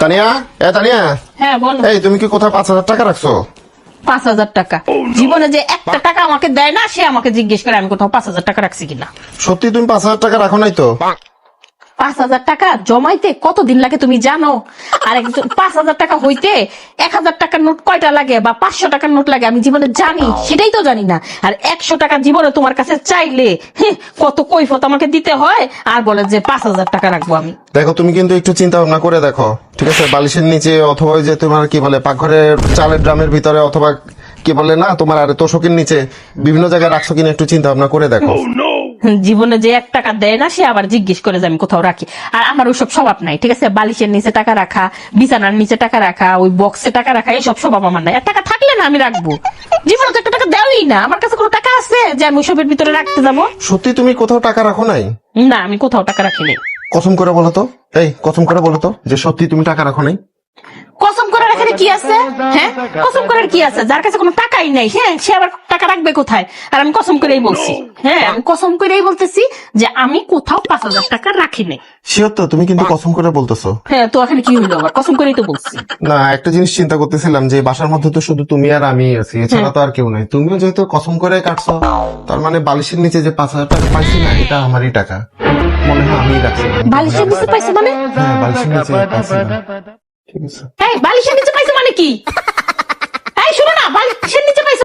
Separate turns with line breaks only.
তানিয়া, তানিয়া,
হ্যাঁ বলো।
এই তুমি কি কোথাও 5,000 টাকা রাখছো?
5,000 টাকা? জীবনে যে একটা টাকা আমাকে দেয় না, সে আমাকে জিজ্ঞেস করে আমি কোথাও 5,000 টাকা রাখছি কিনা।
সত্যি তুমি 5,000 টাকা রাখো নাই তো?
5,000 টাকা জমাইতে কতদিন লাগে তুমি জানো? আর একজন 5,000 টাকা হইতে 1,000 টাকার নোট কয়টা লাগে বা 500 টাকার নোট লাগে আমি জীবনে জানি? সেটাই তো জানি না। আর 100 টাকা জীবনে তোমার কাছে চাইলে কত কৈফত আমাকে দিতে হয়, আর বলে যে 5,000 টাকা রাখবো আমি।
দেখো তুমি কিন্তু একটু চিন্তা ভাবনা করে দেখো, ঠিক আছে? বালিশের নিচে অথবা ওই যে তোমার কি বলে পাকঘরের চালের ড্রামের ভিতরে অথবা কি বলে না তোমার আর তোষকের নিচে বিভিন্ন জায়গায় রাখছো কিনা একটু চিন্তা ভাবনা করে দেখো।
জীবনে যে 1 টাকা দেয় না, সে আবার জিজ্ঞেস করে যে আমি কোথাও রাখি। আর আমার ওইসব স্বভাব নাই, ঠিক আছে? বালিশের নিচে টাকা রাখা, বিছানার নিচে টাকা রাখা, ওই বক্সে টাকা রাখা, এইসব স্বভাব আমার নাই। আর টাকা থাকলে না আমি রাখবো। জীবনে তো একটা টাকা দেওই না, আমার কাছে কোনো টাকা আছে যে আমি ওইসবের ভিতরে রাখতে যাবো?
সত্যি তুমি কোথাও টাকা রাখো নাই?
না, আমি কোথাও টাকা রাখি নাই।
কসম করে বলো তো, এই কসম করে বলো তো যে সত্যি তুমি টাকা রাখো নাই?
কসম করার এখানে কি আছে? হ্যাঁ, কসম করার কি আছে? যার কাছে কোনো টাকাই নাই, হ্যাঁ, সে আবার টাকা রাখবে কোথায়? আর আমি কসম করেই বলছি, হ্যাঁ, আমি কসম করেই বলতেছি যে আমি কোথাও 5,000 টাকা রাখি নাই।
শিওর তো? তুমি কিন্তু কসম করে বলতেছো।
হ্যাঁ, তো এখানে কি হইলো? আবার কসম করেই তো বলছি।
না, একটা জিনিস চিন্তা করতেছিলাম যে বাসার মধ্যে তো শুধু তুমি আর আমি আছি, এছাড়া তো আর কেউ নাই। তুমিও যেহেতু কসম করে কাটছো, তার মানে বালিশের নিচে যে 5,000 টাকা পাইছি না, এটা আমারই টাকা। মনে হয় আমিই রাখছি।
বালিশের নিচে পাইছে মানে?
হ্যাঁ, বালিশের নিচে পাইছি না। ঠিক আছে।
এই বালিশের নিচে পাইছে মানে কি? এই শোনো না, বালিশের নিচে পাইছে